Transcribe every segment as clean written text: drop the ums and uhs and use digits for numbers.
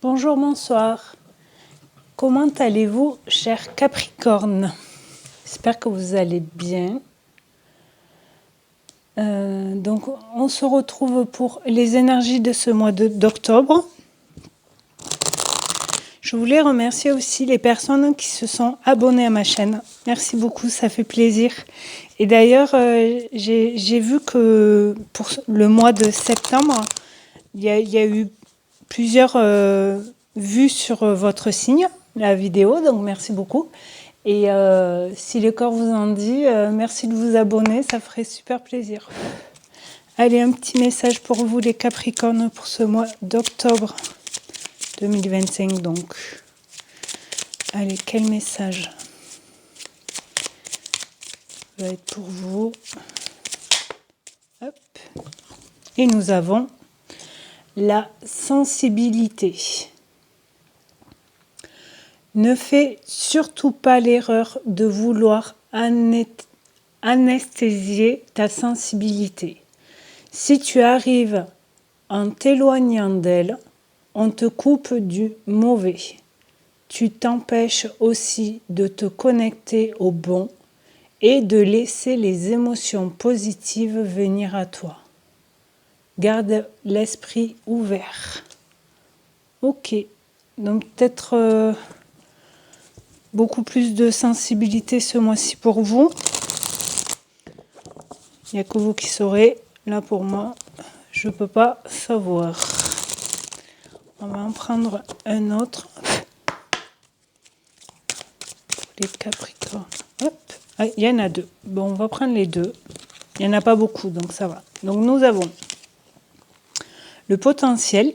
Bonjour, bonsoir. Comment allez-vous, cher Capricorne? J'espère que vous allez bien. Donc, on se retrouve pour les énergies de ce mois d'octobre. Je voulais remercier aussi les personnes qui se sont abonnées à ma chaîne. Merci beaucoup, ça fait plaisir. Et d'ailleurs, j'ai vu que pour le mois de septembre, il y a eu plusieurs vues sur votre signe, la vidéo, donc merci beaucoup. Et si le corps vous en dit, merci de vous abonner, ça ferait super plaisir. Allez, un petit message pour vous les Capricornes pour ce mois d'octobre 2025 donc. Allez, quel message va être pour vous? Hop. Et nous avons la sensibilité. Ne fais surtout pas l'erreur de vouloir anesthésier ta sensibilité. Si tu arrives en t'éloignant d'elle, on te coupe du mauvais. Tu t'empêches aussi de te connecter au bon et de laisser les émotions positives venir à toi. Garde l'esprit ouvert. Ok, donc peut-être beaucoup plus de sensibilité ce mois-ci pour vous. Il n'y a que vous qui saurez. Là pour moi, je ne peux pas savoir. On va en prendre un autre. Les Capricornes. Hop. Ah, il y en a deux. Bon, on va prendre les deux. Il n'y en a pas beaucoup, donc ça va. Donc nous avons le potentiel.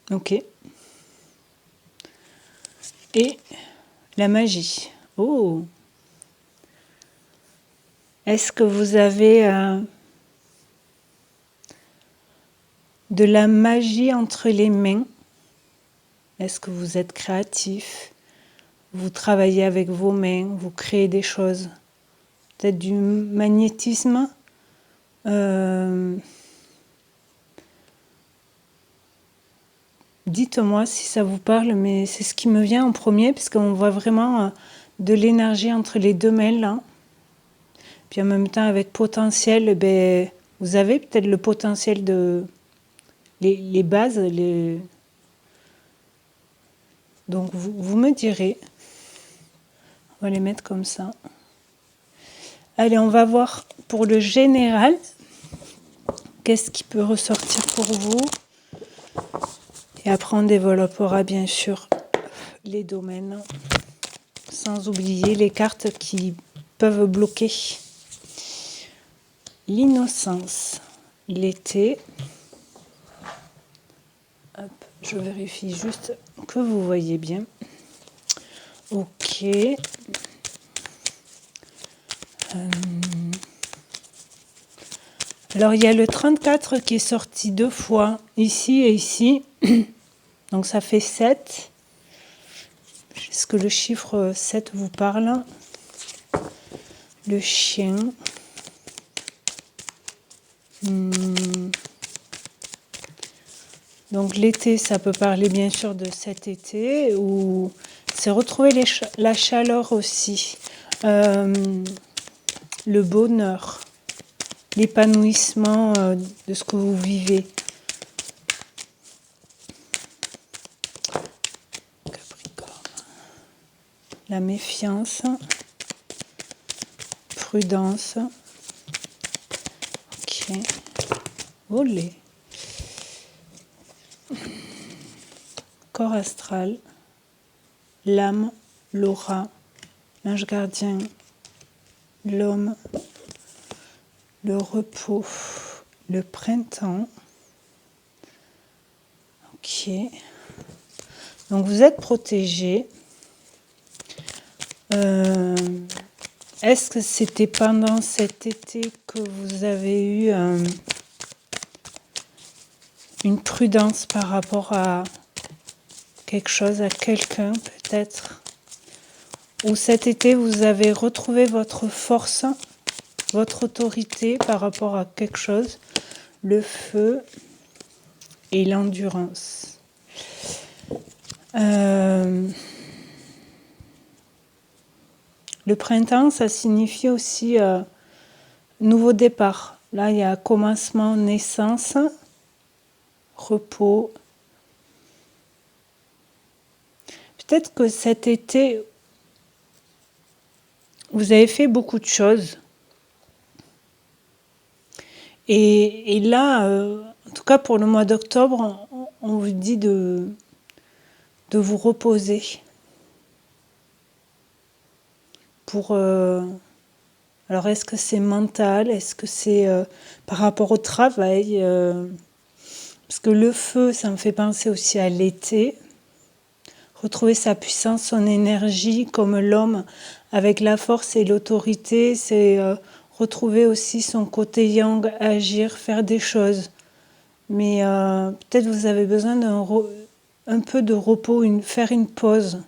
Ok. Et la magie. Oh. Est-ce que vous avez de la magie entre les mains? Est-ce que vous êtes créatif? Vous travaillez avec vos mains, vous créez des choses. Peut-être du magnétisme. Dites-moi si ça vous parle, mais c'est ce qui me vient en premier, puisqu'on voit vraiment de l'énergie entre les deux mains là. Puis en même temps, avec potentiel, ben, vous avez peut-être le potentiel de les bases. Donc vous me direz. On va les mettre comme ça. Allez, on va voir pour le général. Qu'est-ce qui peut ressortir pour vous? Et après, on développera bien sûr les domaines. Sans oublier les cartes qui peuvent bloquer. L'innocence. L'été. Hop, je vérifie juste que vous voyez bien. Ok. Alors, il y a le 34 qui est sorti 2 fois, ici et ici. Donc, ça fait 7. Est-ce que le chiffre 7 vous parle? Le chien. Donc, l'été, ça peut parler bien sûr de cet été, ou c'est retrouver la chaleur aussi. Le bonheur. L'épanouissement de ce que vous vivez. Capricorne. La méfiance. Prudence. Ok. Olé. Corps astral. L'âme. L'aura. L'ange gardien. L'homme. Le repos, le printemps. Ok. Donc vous êtes protégé. Est-ce que c'était pendant cet été que vous avez eu une prudence par rapport à quelque chose, à quelqu'un peut-être? Ou cet été vous avez retrouvé votre force, votre autorité par rapport à quelque chose, le feu et l'endurance. Euh, le printemps, ça signifie aussi nouveau départ. Là, il y a commencement, naissance, repos. Peut-être que cet été, vous avez fait beaucoup de choses. Et là, en tout cas pour le mois d'octobre, on vous dit de vous reposer. Alors, est-ce que c'est mental? Est-ce que c'est par rapport au travail? Parce que le feu, ça me fait penser aussi à l'été. Retrouver sa puissance, son énergie, comme l'homme, avec la force et l'autorité, c'est retrouver aussi son côté yang, agir, faire des choses. Mais peut-être vous avez besoin un peu de repos, faire une pause.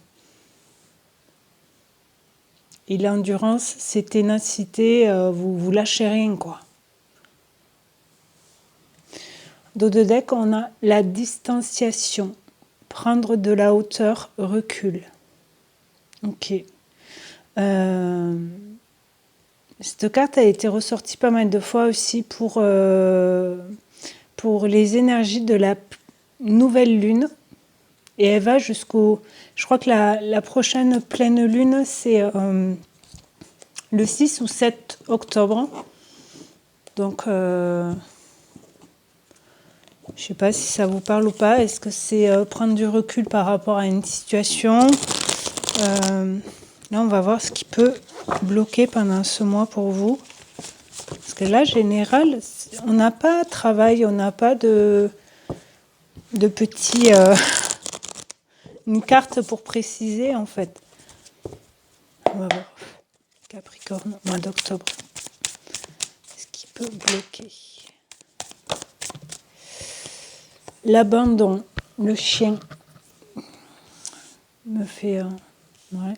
Et l'endurance, c'est ténacité, vous lâchez rien, quoi. Dos de deck, on a la distanciation. Prendre de la hauteur, recul. Ok. Cette carte a été ressortie pas mal de fois aussi pour les énergies de la nouvelle lune. Et elle va jusqu'au... Je crois que la prochaine pleine lune, c'est le 6 ou 7 octobre. Donc, je ne sais pas si ça vous parle ou pas. Est-ce que c'est prendre du recul par rapport à une situation? Là, on va voir ce qui peut bloquer pendant ce mois pour vous. Parce que là, général, on n'a pas de travail, on n'a pas de petits... une carte pour préciser, en fait. On va voir. Capricorne, mois d'octobre. Ce qui peut bloquer. L'abandon, le chien me fait... ouais.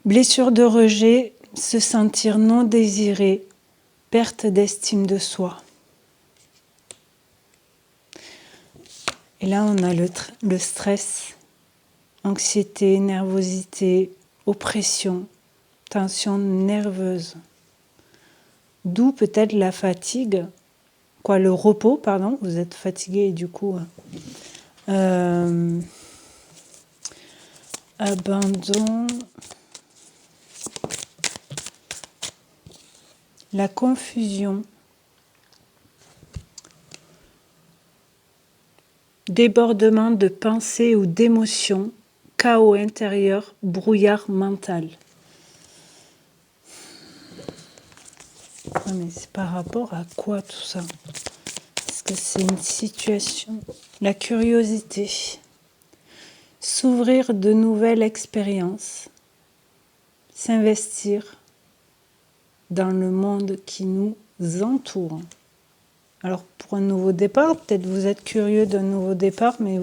Blessure de rejet, se sentir non désiré, perte d'estime de soi. Et là, on a le stress, anxiété, nervosité, oppression, tension nerveuse. D'où peut-être la fatigue, le repos, pardon, vous êtes fatigué et du coup... abandon... La confusion, débordement de pensées ou d'émotions, chaos intérieur, brouillard mental. Mais c'est par rapport à quoi tout ça? Est-ce que c'est une situation? La curiosité, s'ouvrir de nouvelles expériences, s'investir dans le monde qui nous entoure. Alors pour un nouveau départ, peut-être vous êtes curieux d'un nouveau départ, mais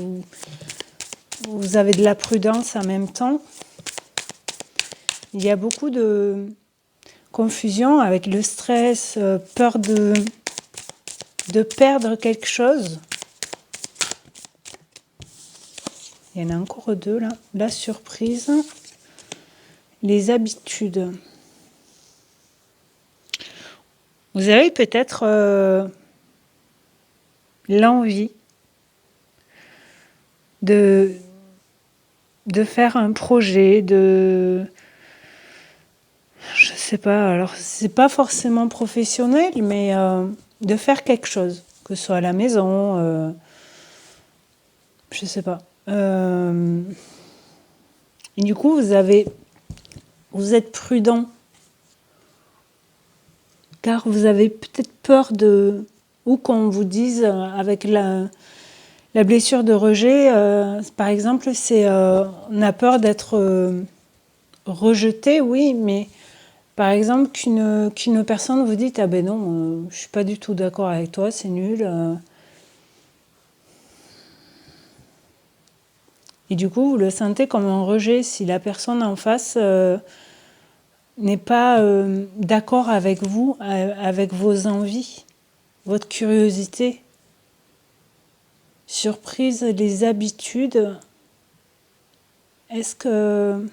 vous avez de la prudence en même temps. Il y a beaucoup de confusion avec le stress, peur de perdre quelque chose. Il y en a encore deux là. La surprise, les habitudes. Vous avez peut-être l'envie de faire un projet, je sais pas, alors c'est pas forcément professionnel, mais de faire quelque chose, que ce soit à la maison, je sais pas. Et du coup, vous êtes prudent, car vous avez peut-être peur ou qu'on vous dise avec la blessure de rejet, par exemple, on a peur d'être rejeté, oui, mais par exemple qu'une personne vous dise ah ben non, je suis pas du tout d'accord avec toi, c'est nul. Et du coup, vous le sentez comme un rejet si la personne en face n'est pas d'accord avec vous, avec vos envies, votre curiosité. surprise, les habitudes. Est-ce que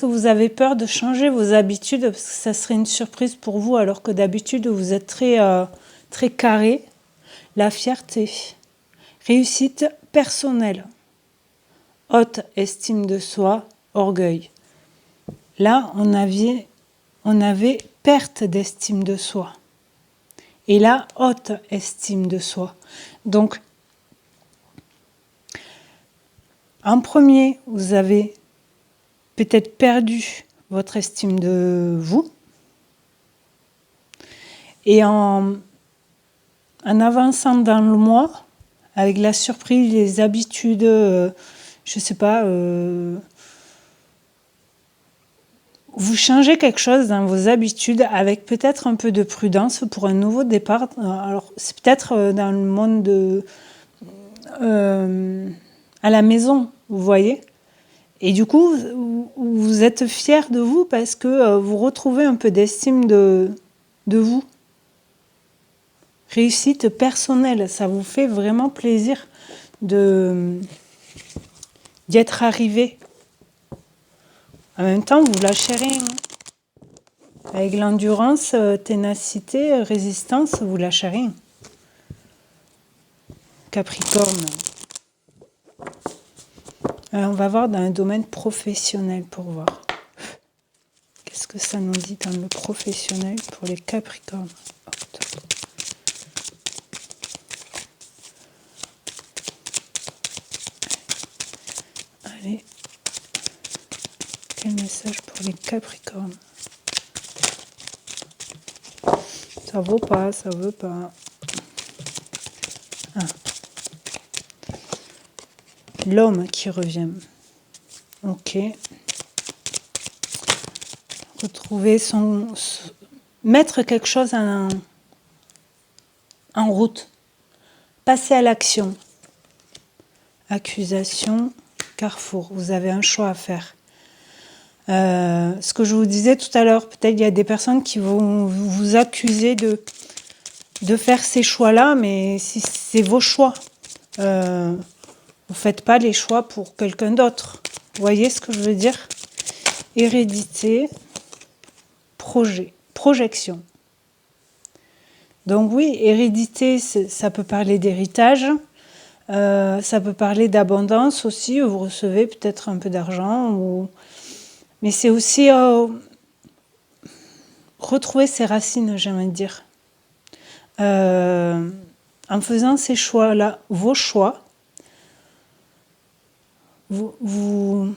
vous avez peur de changer vos habitudes parce que ça serait une surprise pour vous alors que d'habitude vous êtes très carré. La fierté, réussite personnelle, haute estime de soi, orgueil. Là, on avait perte d'estime de soi. Et là, haute estime de soi. Donc, en premier, vous avez peut-être perdu votre estime de vous. Et en avançant dans le mois, avec la surprise, les habitudes, je ne sais pas, vous changez quelque chose dans vos habitudes avec peut-être un peu de prudence pour un nouveau départ. Alors, c'est peut-être dans le monde à la maison, vous voyez. Et du coup, vous êtes fiers de vous parce que vous retrouvez un peu d'estime de vous. Réussite personnelle, ça vous fait vraiment plaisir d'y être arrivé. En même temps, vous lâchez rien. Avec l'endurance, ténacité, résistance, vous lâchez rien. Capricorne. On va voir dans un domaine professionnel pour voir. Qu'est-ce que ça nous dit dans le professionnel pour les Capricornes? Allez. Quel message pour les Capricornes? Ça vaut pas, ça veut pas. Ah. L'homme qui revient. Ok. Retrouver mettre quelque chose en route. Passer à l'action. Accusation, carrefour. Vous avez un choix à faire. Ce que je vous disais tout à l'heure, peut-être il y a des personnes qui vont vous accuser de faire ces choix-là, mais si c'est vos choix. Vous ne faites pas les choix pour quelqu'un d'autre. Vous voyez ce que je veux dire? Hérédité, projection. Donc oui, hérédité, ça peut parler d'héritage, ça peut parler d'abondance aussi, vous recevez peut-être un peu d'argent, mais c'est aussi retrouver ses racines, j'aimerais dire. En faisant ces choix-là, vos choix, vous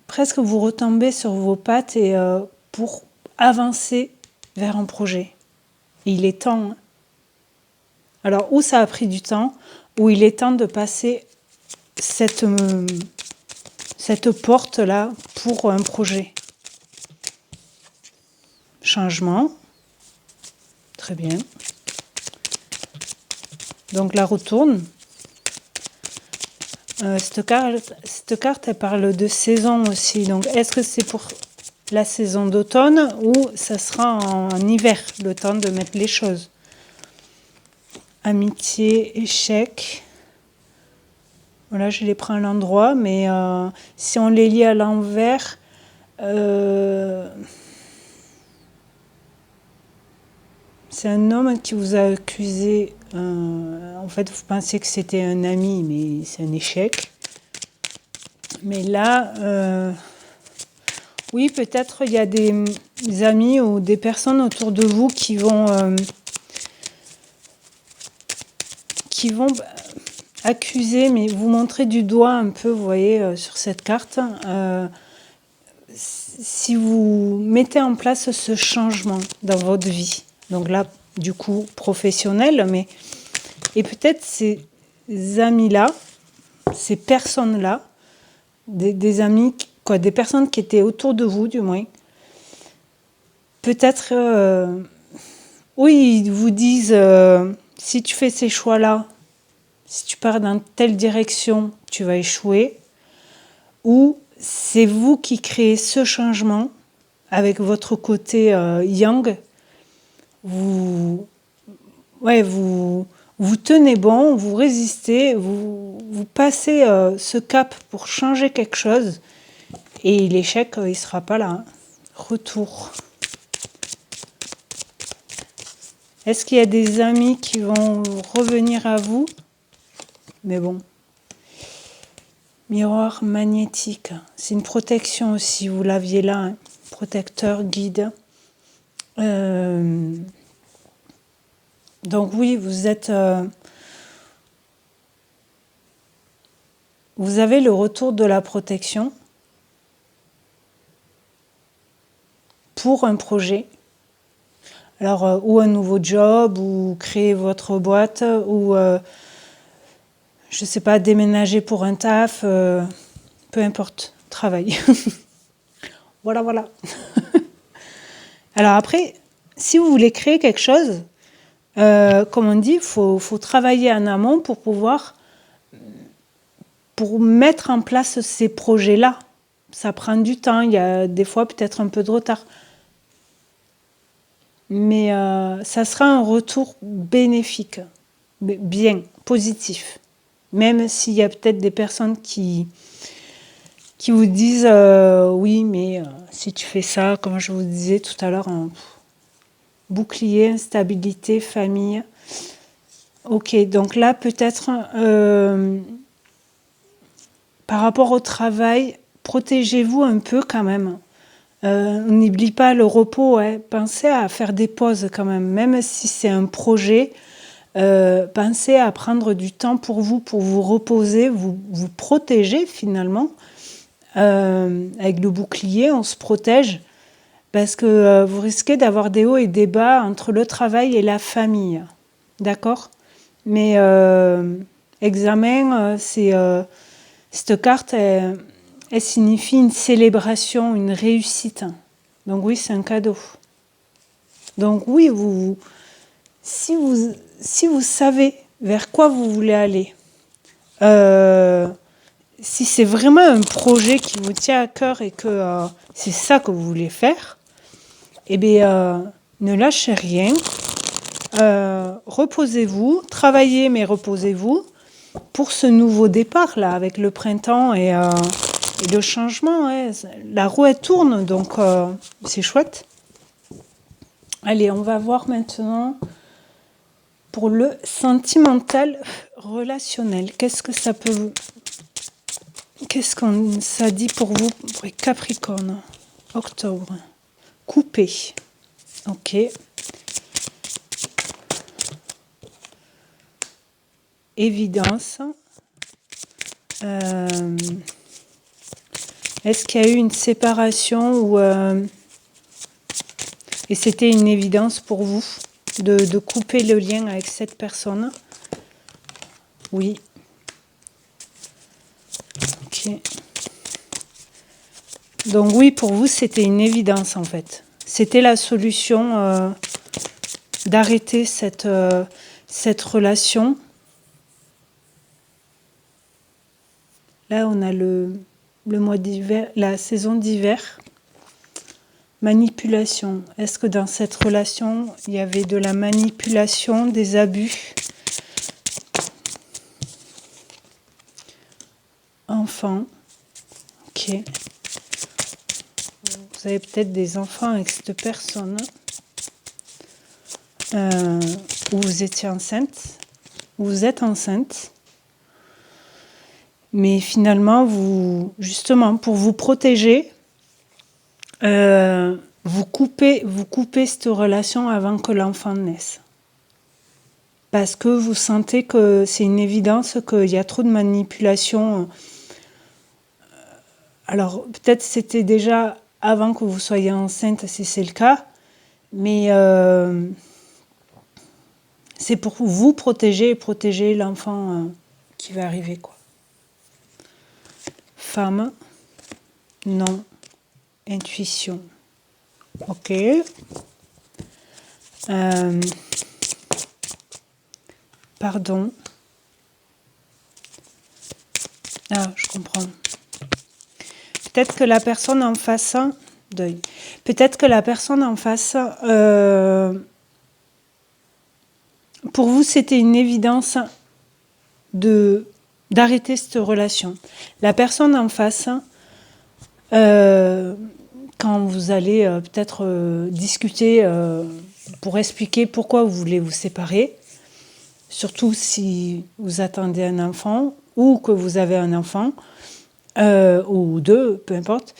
presque vous retombez sur vos pattes et pour avancer vers un projet. Et il est temps. Hein. Alors, où ça a pris du temps, où il est temps de passer cette porte-là pour un projet. Changement. Très bien. Donc, la retourne. Cette carte, elle parle de saison aussi. Donc, est-ce que c'est pour la saison d'automne ou ça sera en hiver, le temps de mettre les choses? Amitié, échec. Voilà, je les prends à l'endroit, mais si on les lit à l'envers, c'est un homme qui vous a accusé. En fait, vous pensez que c'était un ami, mais c'est un échec. Mais là, oui, peut-être il y a des amis ou des personnes autour de vous qui vont accuser, mais vous montrer du doigt un peu, vous voyez, sur cette carte. Si vous mettez en place ce changement dans votre vie, donc là, du coup, professionnel, et peut-être ces amis-là, ces personnes-là, des amis, des personnes qui étaient autour de vous, du moins, peut-être, oui, ils vous disent, si tu fais ces choix-là, si tu pars dans telle direction, tu vas échouer, ou c'est vous qui créez ce changement avec votre côté yang, vous vous tenez bon, vous résistez, vous passez ce cap pour changer quelque chose. Et l'échec, il sera pas là. Hein. Retour. Est-ce qu'il y a des amis qui vont revenir à vous? Mais bon. Miroir magnétique. C'est une protection aussi. Vous l'aviez là. Hein. Protecteur, guide. Donc oui, vous êtes... vous avez le retour de la protection pour un projet. Alors, ou un nouveau job, ou créer votre boîte, ou, je sais pas, déménager pour un taf, peu importe, travail. Voilà, voilà. Alors après, si vous voulez créer quelque chose, comme on dit, faut travailler en amont pour mettre en place ces projets-là. Ça prend du temps, il y a des fois peut-être un peu de retard. Mais ça sera un retour bénéfique, bien, positif. Même s'il y a peut-être des personnes qui vous disent oui, mais si tu fais ça, comme je vous disais tout à l'heure, bouclier, instabilité, famille. Ok, donc là peut-être par rapport au travail, protégez-vous un peu quand même. N'oublie pas le repos, hein. Pensez à faire des pauses quand même si c'est un projet. Pensez à prendre du temps pour vous reposer, vous protéger finalement. Avec le bouclier, on se protège parce que vous risquez d'avoir des hauts et des bas entre le travail et la famille. D'accord? Mais examen, cette carte, elle signifie une célébration, une réussite. Donc oui, c'est un cadeau. Donc oui, si vous savez vers quoi vous voulez aller, si c'est vraiment un projet qui vous tient à cœur et que c'est ça que vous voulez faire, eh bien, ne lâchez rien. Reposez-vous, travaillez mais reposez-vous pour ce nouveau départ là avec le printemps et le changement. Ouais. La roue elle tourne donc c'est chouette. Allez, on va voir maintenant pour le sentimental relationnel. Qu'est-ce que ça peut vous... Qu'est-ce que ça dit pour vous, pour les Capricornes? Octobre. Coupé. Ok. Évidence. Est-ce qu'il y a eu une séparation ou et c'était une évidence pour vous de couper le lien avec cette personne? Oui. Ok. Donc oui, pour vous, c'était une évidence en fait. C'était la solution d'arrêter cette relation. Là, on a le mois d'hiver, la saison d'hiver. Manipulation. Est-ce que dans cette relation, il y avait de la manipulation, des abus? Enfants. Ok. Vous avez peut-être des enfants avec cette personne. Ou vous étiez enceinte. Ou vous êtes enceinte. Mais finalement, justement, pour vous protéger, vous coupez cette relation avant que l'enfant naisse. Parce que vous sentez que c'est une évidence qu'il y a trop de manipulation. Alors, peut-être c'était déjà avant que vous soyez enceinte, si c'est le cas, mais c'est pour vous protéger et protéger l'enfant qui va arriver, quoi. Femme, non, intuition. Ok. Pardon. Ah, je comprends. Peut-être que la personne en face, deuil. Peut-être que la personne en face pour vous, c'était une évidence d'arrêter cette relation. La personne en face, quand vous allez peut-être discuter pour expliquer pourquoi vous voulez vous séparer, surtout si vous attendez un enfant ou que vous avez un enfant, ou deux, peu importe,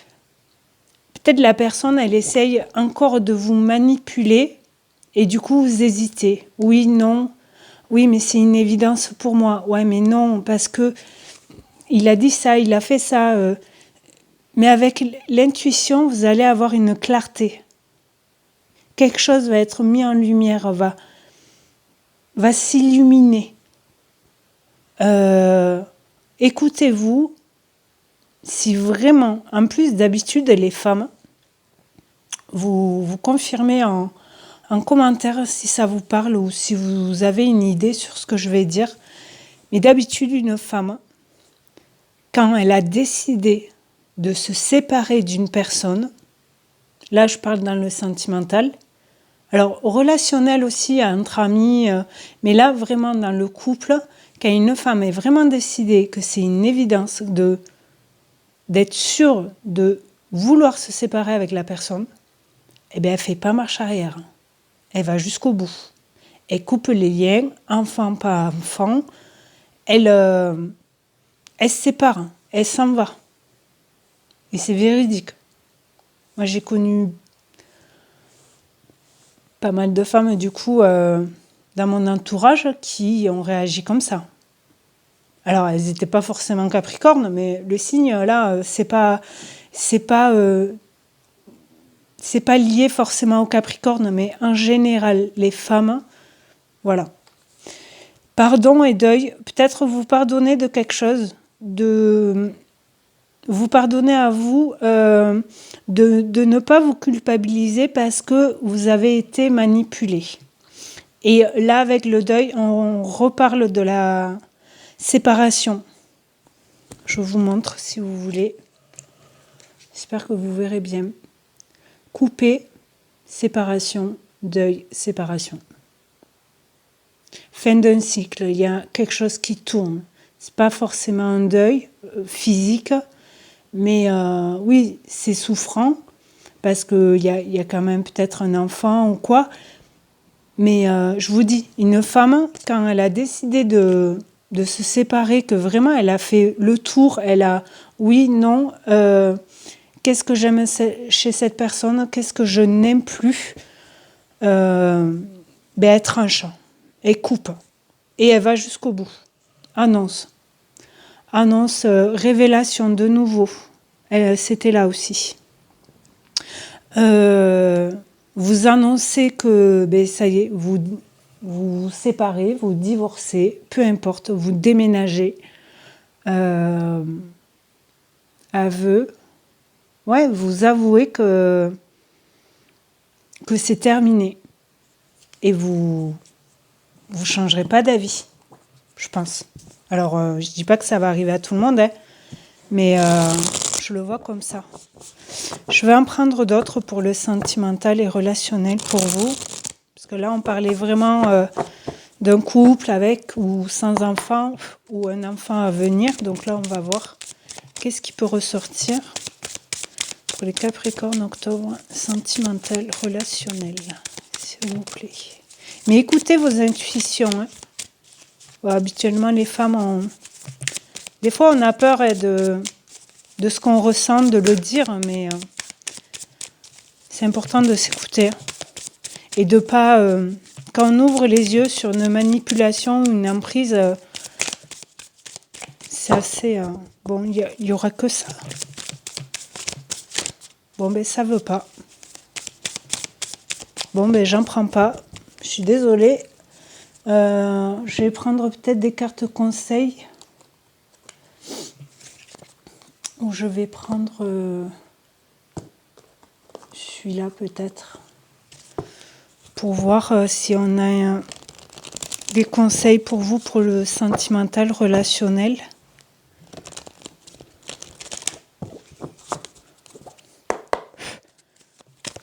peut-être la personne, elle essaye encore de vous manipuler et du coup, vous hésitez. Oui, non, oui, mais c'est une évidence pour moi. Ouais, mais non, parce que il a dit ça, il a fait ça. Mais avec l'intuition, vous allez avoir une clarté. Quelque chose va être mis en lumière, va s'illuminer. Écoutez-vous, si vraiment, en plus d'habitude, les femmes, vous confirmez en commentaire si ça vous parle ou si vous avez une idée sur ce que je vais dire. Mais d'habitude, une femme, quand elle a décidé de se séparer d'une personne, là je parle dans le sentimental, alors relationnel aussi entre amis, mais là vraiment dans le couple, quand une femme est vraiment décidée que c'est une évidence d'être sûre de vouloir se séparer avec la personne, eh bien elle ne fait pas marche arrière. Elle va jusqu'au bout. Elle coupe les liens, enfant par enfant. Elle se sépare, elle s'en va. Et c'est véridique. Moi, j'ai connu pas mal de femmes, du coup, dans mon entourage, qui ont réagi comme ça. Alors, elles n'étaient pas forcément capricornes, mais le signe, là, c'est pas lié forcément au Capricorne, mais en général, les femmes, voilà. Pardon et deuil, peut-être vous pardonner de quelque chose, vous pardonner à vous de ne pas vous culpabiliser parce que vous avez été manipulé. Et là, avec le deuil, on reparle de la séparation. Je vous montre si vous voulez. J'espère que vous verrez bien. Couper, séparation, deuil, séparation. Fin d'un cycle, il y a quelque chose qui tourne. C'est pas forcément un deuil physique, mais oui, c'est souffrant parce qu'il y a quand même peut-être un enfant ou quoi. Mais je vous dis, une femme, quand elle a décidé de se séparer, que vraiment elle a fait le tour, elle a oui, non, qu'est-ce que j'aime chez cette personne, qu'est-ce que je n'aime plus, elle tranche, elle coupe et elle va jusqu'au bout. Annonce, révélation de nouveau. C'était là aussi. Vous annoncez que ça y est, vous vous séparez, vous divorcez, peu importe, vous déménagez. Aveu. Ouais, vous avouez que c'est terminé. Et vous changerez pas d'avis, je pense. Alors, je dis pas que ça va arriver à tout le monde, hein, mais je le vois comme ça. Je vais en prendre d'autres pour le sentimental et relationnel pour vous. Parce que là, on parlait vraiment d'un couple avec ou sans enfant ou un enfant à venir. Donc là, on va voir qu'est-ce qui peut ressortir pour les Capricornes octobre, sentimental, relationnel, s'il vous plaît. Mais écoutez vos intuitions. Hein. Bon, habituellement, les femmes, des fois, on a peur de ce qu'on ressent, de le dire, mais c'est important de s'écouter et de pas, quand on ouvre les yeux sur une manipulation, une emprise, c'est assez, bon, il y aura que ça. Bon, ça veut pas. Bon, j'en prends pas. Je suis désolée. Je vais prendre peut-être des cartes conseils. Ou je vais prendre celui-là peut-être. Pour voir si on a des conseils pour vous pour le sentimental relationnel.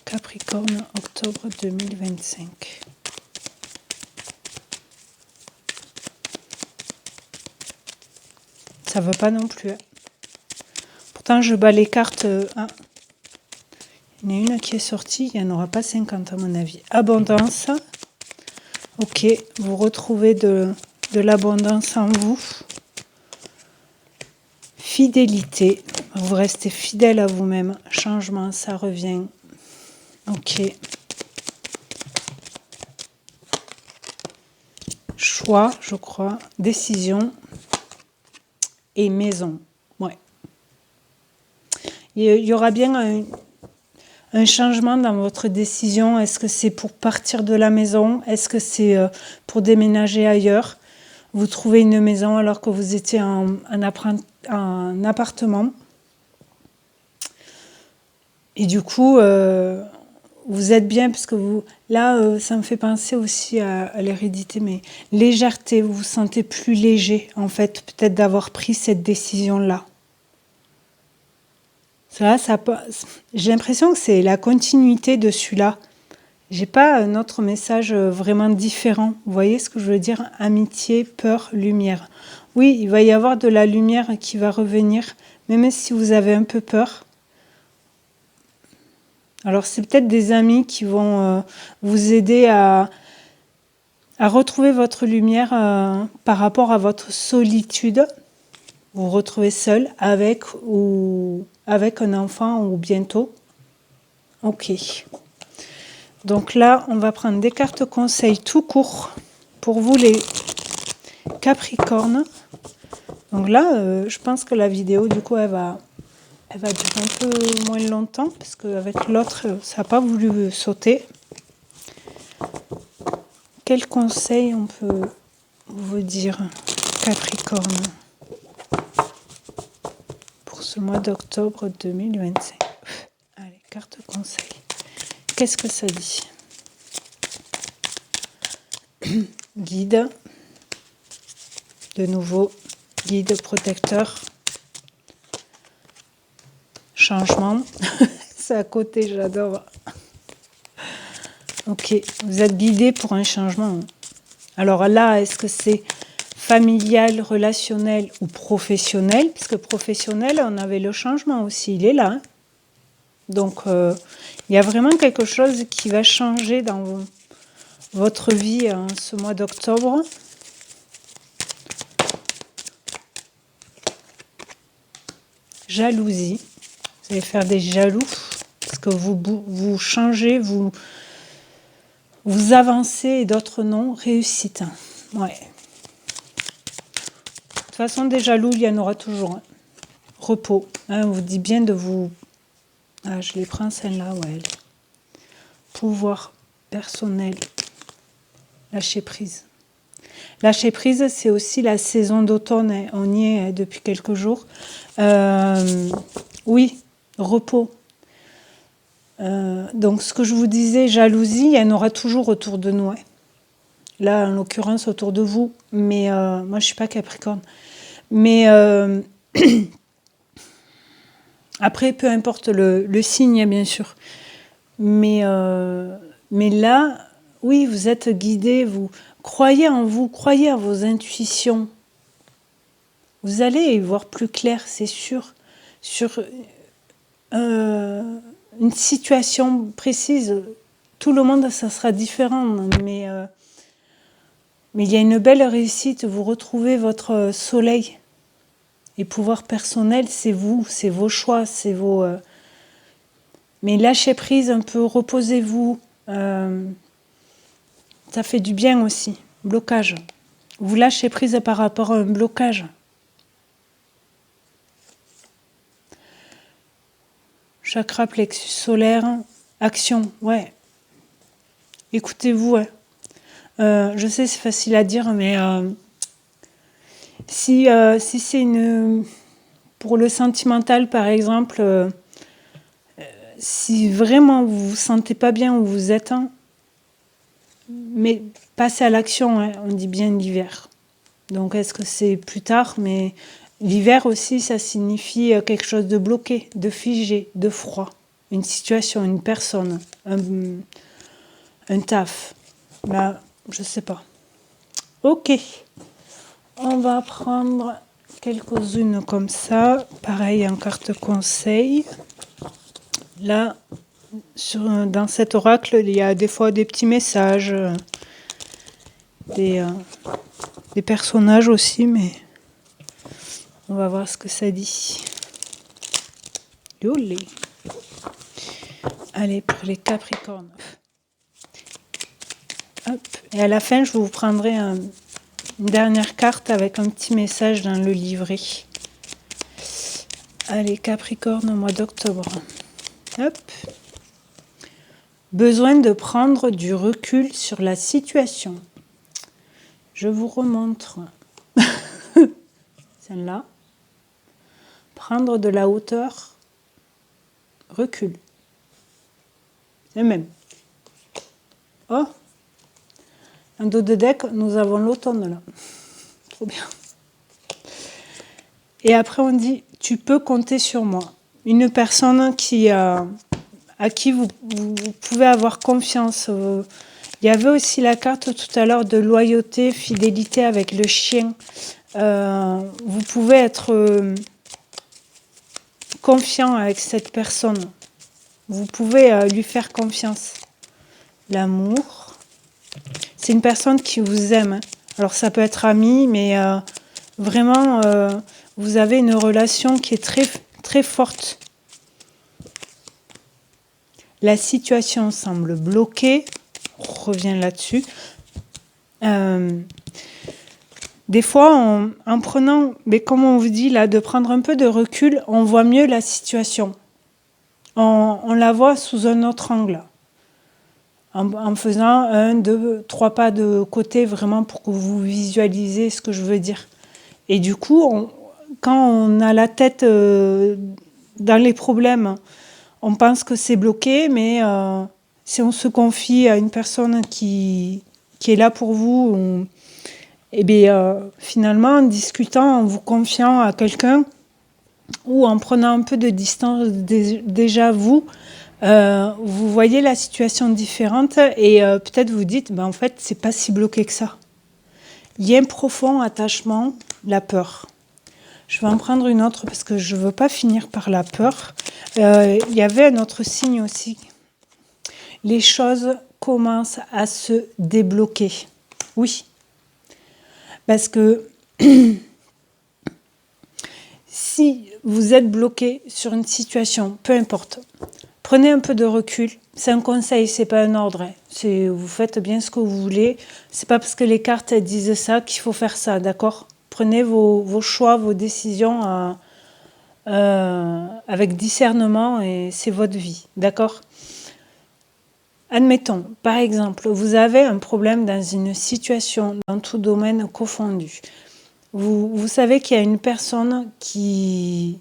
Capricorne, octobre 2025. Ça ne veut pas non plus. Hein. Pourtant, je bats les cartes. Ah. Il y en a une qui est sortie. Il n'y en aura pas 50 à mon avis. Abondance. Ok, vous retrouvez de l'abondance en vous. Fidélité. Vous restez fidèle à vous-même. Changement, ça revient. Ok. Choix, je crois. Décision. Et maison. Ouais. Il y aura bien un changement dans votre décision. Est-ce que c'est pour partir de la maison? Est-ce que c'est pour déménager ailleurs? Vous trouvez une maison alors que vous étiez en appartement. Et du coup, vous êtes bien parce que vous... Là, ça me fait penser aussi à l'hérédité, mais légèreté, vous vous sentez plus léger, en fait, peut-être d'avoir pris cette décision-là. J'ai l'impression que c'est la continuité de celui-là. J'ai pas un autre message vraiment différent. Vous voyez ce que je veux dire? Amitié, peur, lumière. Oui, il va y avoir de la lumière qui va revenir, même si vous avez un peu peur. Alors c'est peut-être des amis qui vont vous aider à retrouver votre lumière par rapport à votre solitude. Vous vous retrouvez seul avec un enfant ou bientôt. Ok. Donc là, on va prendre des cartes conseils tout court pour vous les Capricornes. Donc là, je pense que la vidéo, du coup, elle va durer un peu moins longtemps parce qu'avec l'autre, ça n'a pas voulu sauter. Quel conseil on peut vous dire, Capricorne, pour ce mois d'octobre 2025? Allez, carte conseil. Qu'est-ce que ça dit? Guide. De nouveau, guide protecteur. Changement. C'est à côté, j'adore. Ok, vous êtes guidé pour un changement. Alors là, est-ce que c'est familial, relationnel ou professionnel? Parce que professionnel, on avait le changement aussi, il est là. Hein. Donc, il y a vraiment quelque chose qui va changer dans votre vie en ce mois d'octobre. Jalousie. Vous allez faire des jaloux parce que vous changez, vous avancez et d'autres non. Réussite. Ouais. De toute façon, des jaloux, il y en aura toujours. Hein. Repos. Hein, on vous dit bien de vous... Ah, je les prends celle-là, ouais. Pouvoir personnel. Lâcher prise. Lâcher prise, c'est aussi la saison d'automne. Hein. On y est depuis quelques jours. Oui, repos. Donc, ce que je vous disais, jalousie, il y en aura toujours autour de nous. Hein. Là, en l'occurrence, autour de vous. Mais moi, je ne suis pas Capricorne. Mais après, peu importe le signe, bien sûr. Mais là, oui, vous êtes guidé, vous croyez en vous, croyez à vos intuitions. Vous allez y voir plus clair, c'est sûr, sur une situation précise. Tout le monde, ça sera différent, mais il y a une belle réussite. Vous retrouvez votre soleil. Et pouvoir personnel, c'est vous, c'est vos choix, c'est vos... Mais lâchez prise un peu, reposez-vous. Ça fait du bien aussi. Blocage. Vous lâchez prise par rapport à un blocage. Chakra plexus solaire. Action, ouais. Écoutez-vous. Ouais. Je sais, c'est facile à dire, mais si c'est une... Pour le sentimental, par exemple... si vraiment vous vous sentez pas bien où vous êtes, hein, mais passez à l'action, hein, on dit bien l'hiver. Donc est-ce que c'est plus tard? Mais l'hiver aussi, ça signifie quelque chose de bloqué, de figé, de froid. Une situation, une personne, un taf. Là, je sais pas. Ok, on va prendre quelques-unes comme ça. Pareil, en carte conseil. Là, dans cet oracle, il y a des fois des petits messages, des personnages aussi, mais on va voir ce que ça dit. Yolé. Allez, pour les Capricornes. Hop. Et à la fin, je vous prendrai une dernière carte avec un petit message dans le livret. Allez, Capricorne au mois d'octobre. Hop. Besoin de prendre du recul sur la situation. Je vous remontre celle-là. Prendre de la hauteur, recul. C'est même. Oh, un dos de deck, nous avons l'automne là. Trop bien. Et après, on dit, tu peux compter sur moi. Une personne à qui vous pouvez avoir confiance. Il y avait aussi la carte tout à l'heure de loyauté, fidélité avec le chien. Vous pouvez être confiant avec cette personne. Vous pouvez lui faire confiance. L'amour. C'est une personne qui vous aime. Alors ça peut être ami, mais vraiment, vous avez une relation qui est très, très forte. La situation semble bloquée. On revient là-dessus. Des fois, en prenant, mais comme on vous dit là, de prendre un peu de recul, on voit mieux la situation. On la voit sous un autre angle. En faisant 1, 2, 3 pas de côté, vraiment pour que vous visualisez ce que je veux dire. Et du coup, quand on a la tête dans les problèmes, on pense que c'est bloqué, mais si on se confie à une personne qui est là pour vous, et bien, finalement, en discutant, en vous confiant à quelqu'un, ou en prenant un peu de distance déjà vous voyez la situation différente et peut-être vous dites, en fait, c'est pas si bloqué que ça. Il y a un profond attachement, la peur. Je vais en prendre une autre parce que je ne veux pas finir par la peur. Il y avait un autre signe aussi. Les choses commencent à se débloquer. Oui. Parce que si vous êtes bloqué sur une situation, peu importe, prenez un peu de recul. C'est un conseil, c'est pas un ordre. Vous faites bien ce que vous voulez. C'est pas parce que les cartes disent ça qu'il faut faire ça, d'accord ? Prenez vos choix, vos décisions avec discernement et c'est votre vie, d'accord ? Admettons, par exemple, vous avez un problème dans une situation, dans tout domaine confondu. Vous savez qu'il y a une personne qui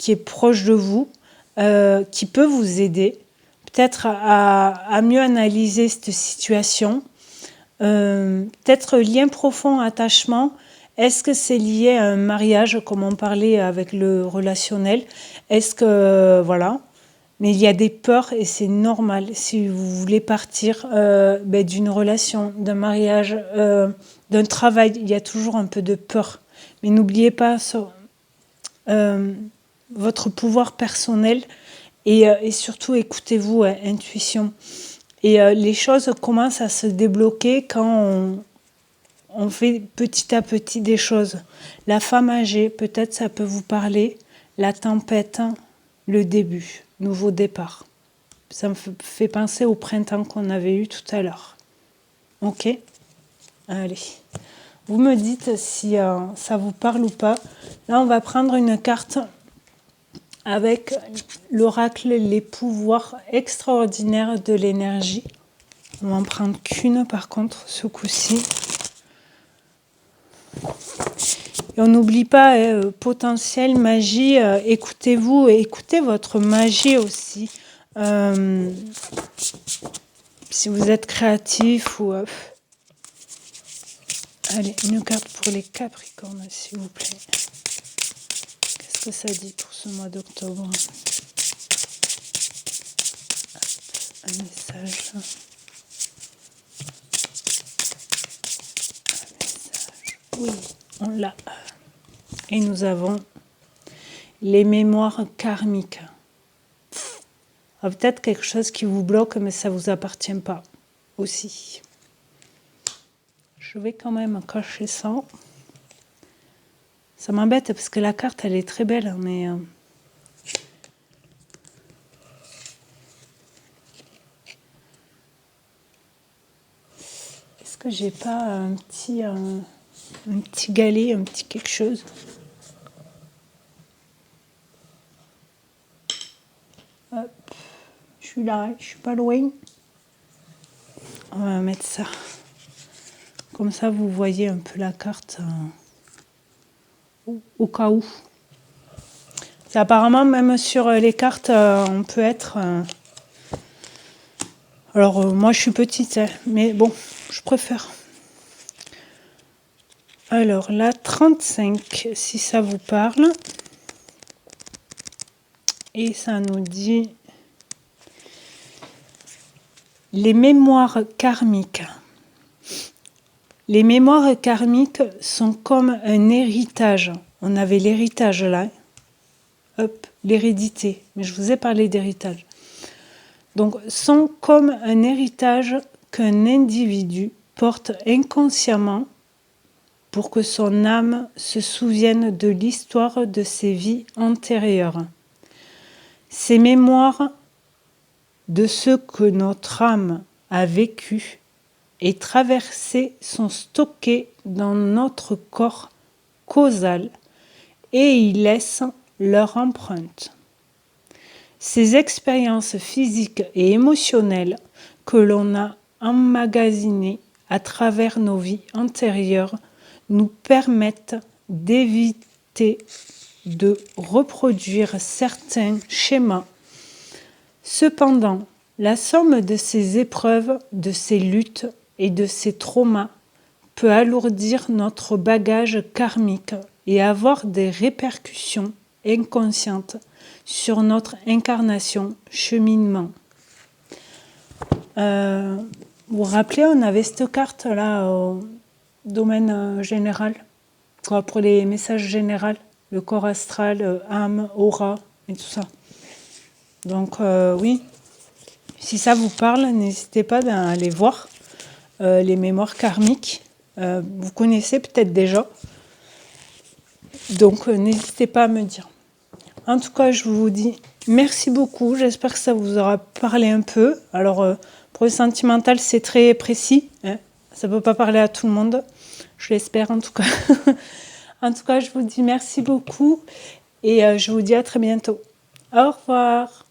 est proche de vous, qui peut vous aider, peut-être à mieux analyser cette situation, peut-être lien profond, attachement. Est-ce que c'est lié à un mariage, comme on parlait avec le relationnel ? Est-ce que, voilà. Mais il y a des peurs et c'est normal. Si vous voulez partir d'une relation, d'un mariage, d'un travail, il y a toujours un peu de peur. Mais n'oubliez pas votre pouvoir personnel et surtout écoutez-vous, intuition. Et les choses commencent à se débloquer quand on fait petit à petit des choses. La femme âgée, peut-être ça peut vous parler. La tempête, le début, nouveau départ. Ça me fait penser au printemps qu'on avait eu tout à l'heure. Ok ? Allez. Vous me dites si ça vous parle ou pas. Là, on va prendre une carte avec l'oracle, les pouvoirs extraordinaires de l'énergie. On va en prendre qu'une par contre, ce coup-ci. Et on n'oublie pas, potentiel, magie, écoutez-vous et écoutez votre magie aussi. Si vous êtes créatif ou... Allez, une carte pour les Capricornes, s'il vous plaît. Qu'est-ce que ça dit pour ce mois d'octobre ? Un message. Un message. Oui, on l'a. Et nous avons les mémoires karmiques. Ah, peut-être quelque chose qui vous bloque, mais ça ne vous appartient pas aussi. Je vais quand même cacher ça. Ça m'embête parce que la carte, elle est très belle, mais... Est-ce que j'ai pas un petit galet, un petit quelque chose? Hop. Je suis là, je suis pas loin. On va mettre ça. Comme ça, vous voyez un peu la carte au cas où. C'est apparemment, même sur les cartes, on peut être... Alors, moi, je suis petite, hein, mais bon, je préfère. Alors, la 35, si ça vous parle. Et ça nous dit... Les mémoires karmiques. Les mémoires karmiques sont comme un héritage. On avait l'héritage là. Hop, l'hérédité. Mais je vous ai parlé d'héritage. Donc, sont comme un héritage qu'un individu porte inconsciemment pour que son âme se souvienne de l'histoire de ses vies antérieures. Ces mémoires de ce que notre âme a vécu et traversé sont stockés dans notre corps causal et y laissent leur empreinte. Ces expériences physiques et émotionnelles que l'on a emmagasinées à travers nos vies antérieures nous permettent d'éviter de reproduire certains schémas. Cependant, la somme de ces épreuves, de ces luttes et de ces traumas peut alourdir notre bagage karmique et avoir des répercussions inconscientes sur notre incarnation, cheminement. Vous vous rappelez, on avait cette carte-là au domaine général, quoi, pour les messages généraux, le corps astral, âme, aura et tout ça. Donc oui, si ça vous parle, n'hésitez pas à aller voir les mémoires karmiques. Vous connaissez peut-être déjà. Donc n'hésitez pas à me dire. En tout cas, je vous dis merci beaucoup. J'espère que ça vous aura parlé un peu. Alors, pour le sentimental, c'est très précis, hein. Ça ne peut pas parler à tout le monde. Je l'espère en tout cas. En tout cas, je vous dis merci beaucoup et je vous dis à très bientôt. Au revoir.